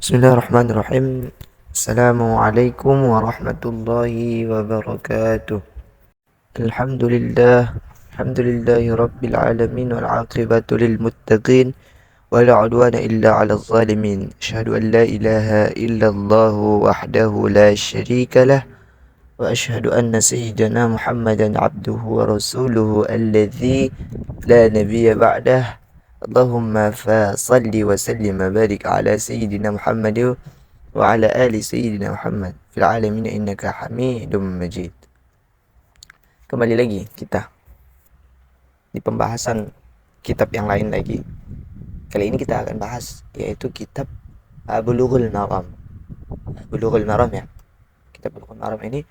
Bismillahirrahmanirrahim. Assalamualaikum warahmatullahi wabarakatuh. Alhamdulillah. Alhamdulillahi rabbil alamin wal aqibatu lil muttaqin wala udwana illa 'alal zalimin. Asyhadu an la ilaha illallah wahdahu la syarika lah wa asyhadu anna sayyidana Muhammadan 'abduhu wa rasuluhu alladzi la nabiyya ba'dah. Allahumma fa salli wa sallim wa barik ala sayyidina Muhammad wa ala ali sayyidina Muhammad fil alamin innaka Hamidum Majid. Kembali lagi kita di pembahasan kitab yang lain lagi. Kali ini kita akan bahas yaitu kitab Bulughul Maram. Bulughul Maram ya. Kitab Bulughul Maram ini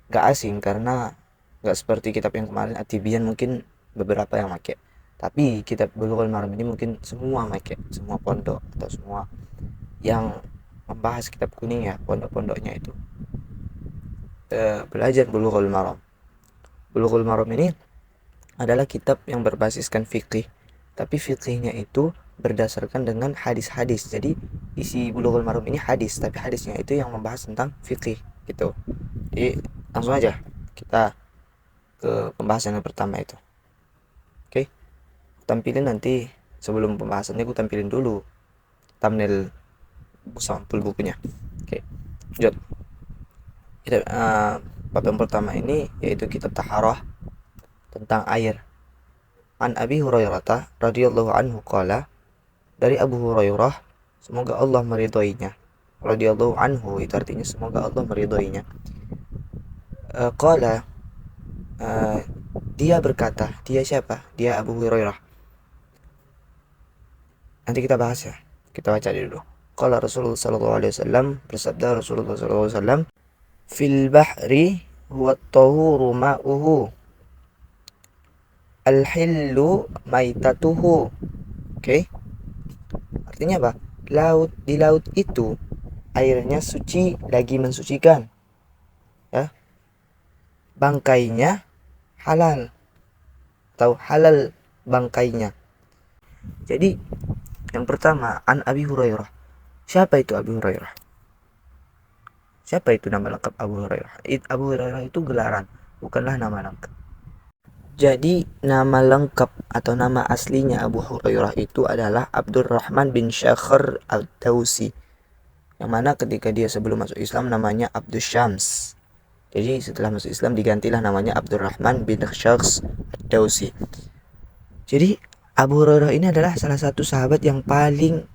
gak asing karena gak seperti kitab yang kemarin Atibian mungkin beberapa yang make. Tapi kitab Bulughul Maram ini mungkin semua make, semua pondok atau semua yang membahas kitab kuning ya, pondok-pondoknya itu belajar Bulughul Maram. Bulughul Maram ini adalah kitab yang berbasiskan fikih, tapi fikihnya itu berdasarkan dengan hadis-hadis. Jadi isi Bulughul Maram ini hadis, tapi hadisnya itu yang membahas tentang fikih gitu. Jadi langsung aja kita ke pembahasan yang pertama itu. Oke, tampilin nanti sebelum pembahasannya gue tampilin dulu thumbnail sampul bukunya. Oke, lanjut. Kita bab yang pertama ini yaitu kitab taharah tentang air. An Abi Hurairah radhiyallahu anhu qala, dari Abu Hurairah semoga Allah meridhoinya. Radhiyallahu anhu itu artinya semoga Allah meridhoinya. Qala, dia berkata, dia siapa? Dia Abu Hurairah. Nanti kita bahas ya. Kita baca dulu. Qala Rasulullah sallallahu alaihi wasallam, bersabda Rasulullah sallallahu alaihi wasallam, fil bahri huwa at-tahuru ma'uhu al-hillu maitatuhu. Oke. Artinya apa? Di laut itu airnya suci lagi mensucikan. Ya. Bangkainya halal atau halal bangkainya. Jadi yang pertama, An Abi Hurairah. Siapa itu Abu Hurairah? Siapa itu nama lengkap Abu Hurairah? Abu Hurairah itu gelaran, bukanlah nama lengkap. Jadi nama lengkap atau nama aslinya Abu Hurairah itu adalah Abdurrahman bin Syakhir Ad-Dausi. Yang mana ketika dia sebelum masuk Islam namanya Abdus Syams. Jadi setelah masuk Islam digantilah namanya Abdurrahman bin Syakhir Ad-Dausi. Jadi Abu Hurairah ini adalah salah satu sahabat yang paling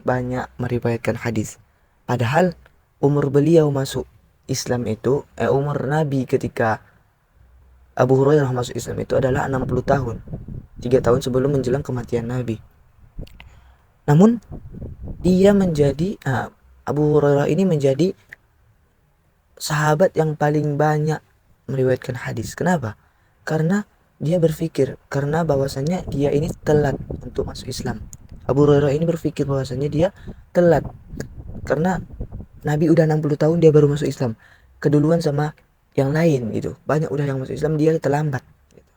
banyak meriwayatkan hadis. Padahal umur beliau masuk Islam itu, umur Nabi ketika Abu Hurairah masuk Islam itu adalah 60 tahun. 3 tahun sebelum menjelang kematian Nabi. Namun dia menjadi Abu Hurairah ini menjadi sahabat yang paling banyak meriwayatkan hadis. Kenapa? Karena dia berpikir karena bahwasannya dia ini telat untuk masuk Islam. Abu Hurairah ini berpikir bahwasannya dia telat karena Nabi udah 60 tahun dia baru masuk Islam. Keduluan sama yang lain gitu. Banyak udah yang masuk Islam, dia terlambat gitu.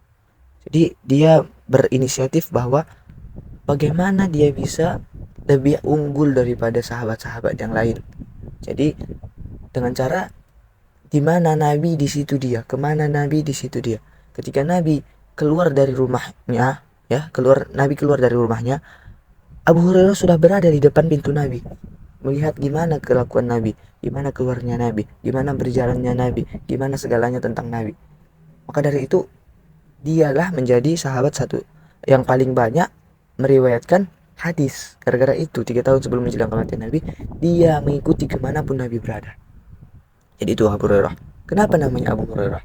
Jadi dia berinisiatif bahwa bagaimana dia bisa lebih unggul daripada sahabat-sahabat yang lain. Jadi dengan cara di mana Nabi di situ dia, kemana Nabi di situ dia. Ketika Nabi keluar dari rumahnya, Nabi keluar dari rumahnya, Abu Hurairah sudah berada di depan pintu Nabi, melihat gimana kelakuan Nabi, gimana keluarnya Nabi, gimana berjalannya Nabi, gimana segalanya tentang Nabi. Maka dari itu, dialah menjadi sahabat satu yang paling banyak meriwayatkan hadis. Gara-gara itu, 3 tahun sebelum menjelang kematian Nabi, dia mengikuti kemanapun Nabi berada. Jadi itu Abu Hurairah. Kenapa namanya Abu Hurairah?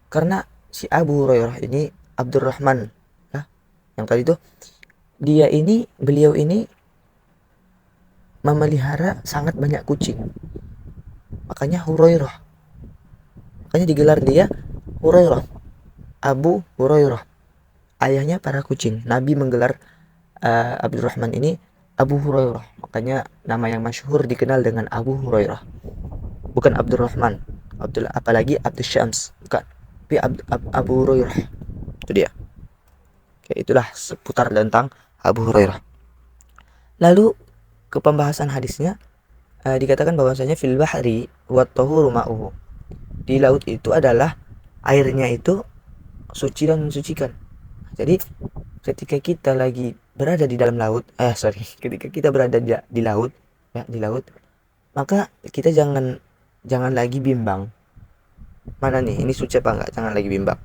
Karena si Abu Hurairah ini Abdurrahman ya, yang tadi itu beliau ini memelihara sangat banyak kucing, makanya Hurairah, makanya digelar dia Hurairah, Abu Hurairah, ayahnya para kucing. Nabi menggelar Abdurrahman ini Abu Hurairah, makanya nama yang masyhur dikenal dengan Abu Hurairah, bukan Abdurrahman, apalagi Abdus Syams, bukan, tapi Abu Hurairah. Itu dia. Oke, itulah seputar tentang Abu Hurairah. Lalu ke pembahasan hadisnya, dikatakan bahwasanya fil bahri wat tahuru ma'uhu. Di laut itu adalah airnya itu suci dan mensucikan. Jadi ketika kita lagi berada di dalam laut, ketika kita berada di laut, ya, di laut, maka kita jangan lagi bimbang. Mana nih, ini suci apa enggak? Jangan lagi bimbang.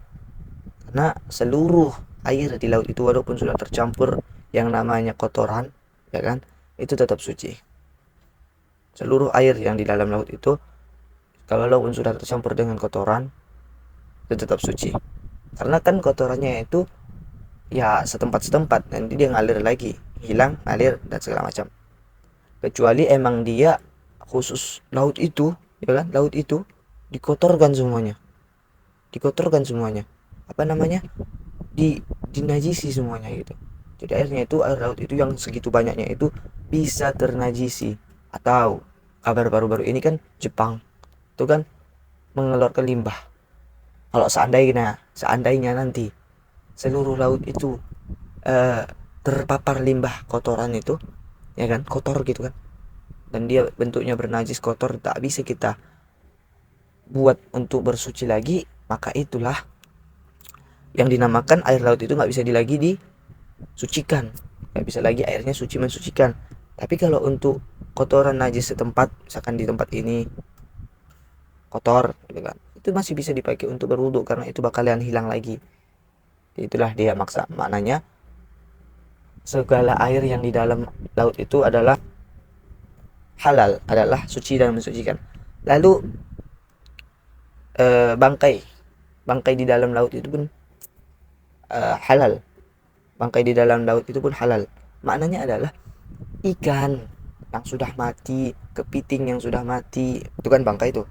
Karena seluruh air di laut itu walaupun sudah tercampur yang namanya kotoran, ya kan, itu tetap suci. Seluruh air yang di dalam laut itu kalau walaupun sudah tercampur dengan kotoran itu tetap suci. Karena kan kotorannya itu ya setempat-setempat, nanti dia ngalir lagi, hilang, ngalir dan segala macam. Kecuali emang dia khusus laut itu, ya kan, laut itu dikotorkan semuanya. Dikotorkan semuanya. Apa namanya? Dinajisi semuanya gitu. Jadi airnya itu, air laut itu yang segitu banyaknya itu bisa ternajisi. Atau kabar baru-baru ini kan Jepang itu kan mengeluarkan limbah. Kalau seandainya nanti seluruh laut itu terpapar limbah kotoran itu, ya kan, kotor gitu kan, dan dia bentuknya bernajis, kotor, tak bisa kita buat untuk bersuci lagi, maka itulah yang dinamakan air laut itu nggak bisa lagi disucikan, nggak bisa lagi airnya suci mensucikan. Tapi kalau untuk kotoran najis setempat, misalkan di tempat ini kotor gitu kan, itu masih bisa dipakai untuk berwudu karena itu bakalan hilang lagi. Itulah dia maknanya segala air yang di dalam laut itu adalah halal, adalah suci dan mensucikan. Lalu bangkai di dalam laut itu pun halal. Bangkai di dalam laut itu pun halal. Maknanya adalah ikan yang sudah mati, kepiting yang sudah mati, itu kan bangkai itu.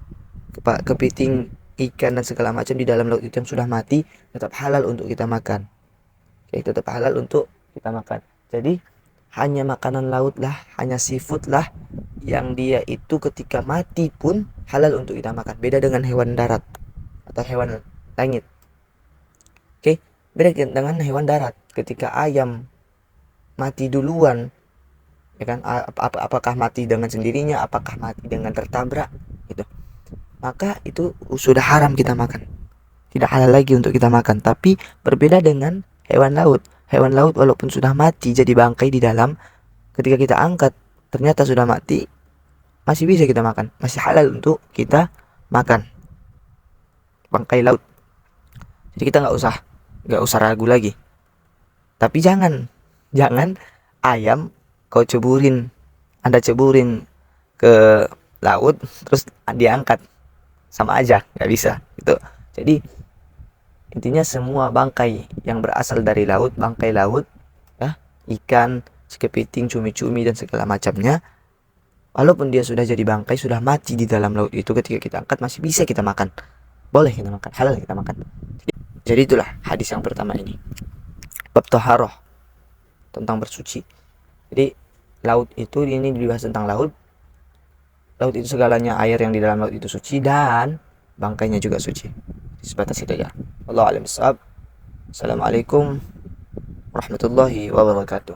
Kepiting, ikan dan segala macam di dalam laut itu yang sudah mati tetap halal untuk kita makan. Oke, tetap halal untuk kita makan. Jadi hanya makanan laut lah, hanya seafood lah yang dia itu ketika mati pun halal untuk kita makan. Beda dengan hewan darat atau hewan langit. Oke, beda dengan hewan darat. Ketika ayam mati duluan, ya kan, apakah mati dengan sendirinya, apakah mati dengan tertabrak gitu, maka itu sudah haram kita makan, tidak halal lagi untuk kita makan. Tapi berbeda dengan hewan laut. Hewan laut walaupun sudah mati jadi bangkai di dalam, ketika kita angkat ternyata sudah mati, masih bisa kita makan, masih halal untuk kita makan bangkai laut. Jadi kita nggak usah ragu lagi. Tapi jangan ayam Anda ceburin ke laut terus diangkat, sama aja, nggak bisa gitu. Jadi intinya semua bangkai yang berasal dari laut, bangkai laut, ya, ikan, kepiting, cumi-cumi dan segala macamnya, walaupun dia sudah jadi bangkai, sudah mati di dalam laut itu, ketika kita angkat masih bisa kita makan, boleh kita makan, halal kita makan. Jadi itulah hadis yang pertama ini, bab taharah, tentang bersuci. Jadi laut itu, ini dibahas tentang laut itu segalanya, air yang di dalam laut itu suci dan bangkainya juga suci. Sebatas itu ya. Wallahu a'lam bishawab. Assalamualaikum warahmatullahi wabarakatuh.